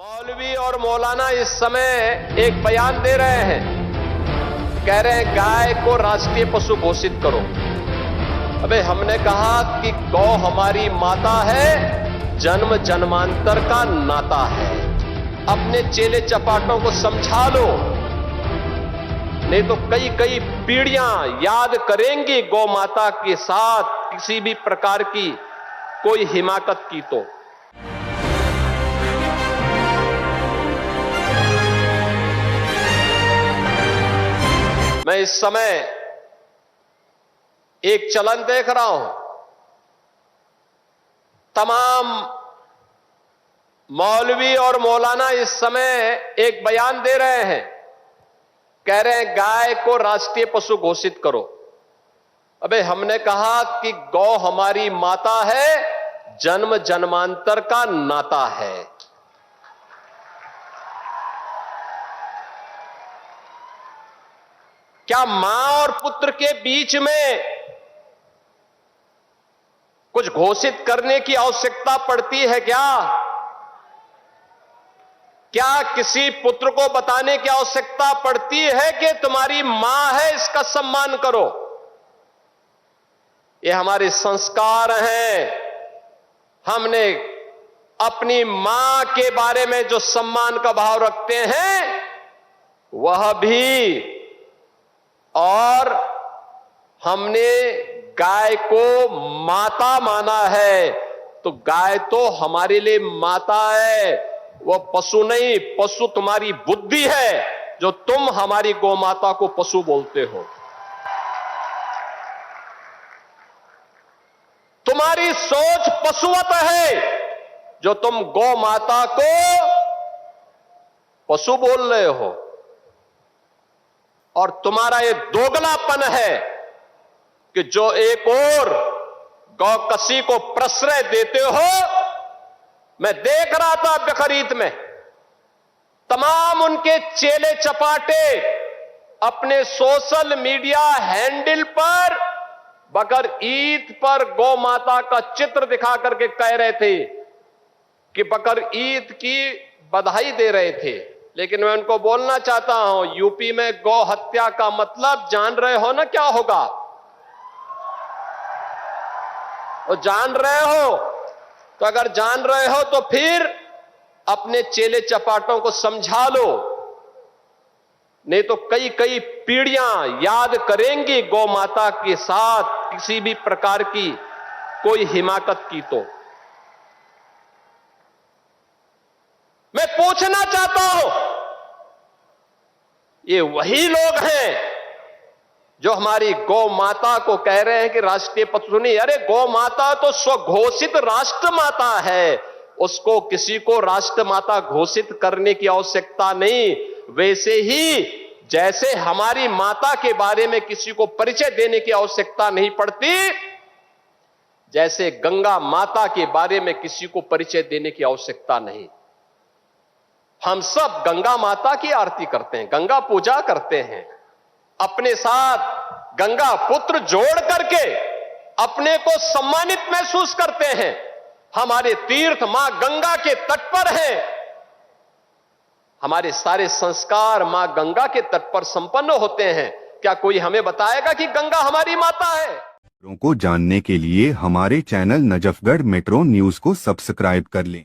मौलवी और मौलाना इस समय एक बयान दे रहे हैं, कह रहे हैं गाय को राष्ट्रीय पशु घोषित करो। अबे हमने कहा कि गौ हमारी माता है, जन्म जन्मांतर का नाता है। अपने चेले चपाटों को समझा लो, नहीं तो कई कई पीढ़ियां याद करेंगी गौ माता के साथ किसी भी प्रकार की कोई हिमाकत की। तो मैं इस समय एक चलन देख रहा हूं, तमाम मौलवी और मौलाना इस समय एक बयान दे रहे हैं, कह रहे हैं गाय को राष्ट्रीय पशु घोषित करो। अबे हमने कहा कि गौ हमारी माता है, जन्म जन्मांतर का नाता है। क्या मां और पुत्र के बीच में कुछ घोषित करने की आवश्यकता पड़ती है क्या? क्या किसी पुत्र को बताने की आवश्यकता पड़ती है कि तुम्हारी मां है, इसका सम्मान करो? ये हमारे संस्कार हैं। हमने अपनी मां के बारे में जो सम्मान का भाव रखते हैं वह भी, और हमने गाय को माता माना है, तो गाय तो हमारे लिए माता है, वह पशु नहीं। पशु तुम्हारी बुद्धि है जो तुम हमारी गौ माता को पशु बोलते हो। तुम्हारी सोच पशुवत है जो तुम गौ माता को पशु बोल रहे हो। और तुम्हारा ये दोगलापन है कि जो एक और गौकसी को प्रश्रय देते हो। मैं देख रहा था बकरीद में तमाम उनके चेले चपाटे अपने सोशल मीडिया हैंडल पर बकर ईद पर गौ माता का चित्र दिखा करके कह रहे थे कि बकर ईद की बधाई दे रहे थे। लेकिन मैं उनको बोलना चाहता हूं, यूपी में गौ हत्या का मतलब जान रहे हो ना क्या होगा? और जान रहे हो तो अगर जान रहे हो तो फिर अपने चेले चपाटों को समझा लो, नहीं तो कई कई पीढ़ियां याद करेंगी गौ माता के साथ किसी भी प्रकार की कोई हिमाकत की। तो मैं पूछना चाहता हूं, ये वही लोग हैं जो हमारी गौ माता को कह रहे हैं कि राष्ट्रीय पशु नहीं। अरे गौ माता तो स्वघोषित राष्ट्र माता है, उसको किसी को राष्ट्र माता घोषित करने की आवश्यकता नहीं। वैसे ही जैसे हमारी माता के बारे में किसी को परिचय देने की आवश्यकता नहीं पड़ती, जैसे गंगा माता के बारे में किसी को परिचय देने की आवश्यकता नहीं। हम सब गंगा माता की आरती करते हैं, गंगा पूजा करते हैं, अपने साथ गंगा पुत्र जोड़ करके अपने को सम्मानित महसूस करते हैं। हमारे तीर्थ मां गंगा के तट पर हैं, हमारे सारे संस्कार मां गंगा के तट पर संपन्न होते हैं। क्या कोई हमें बताएगा कि गंगा हमारी माता है? को जानने के लिए हमारे चैनल नजफगढ़ मेट्रो न्यूज को सब्सक्राइब कर लें।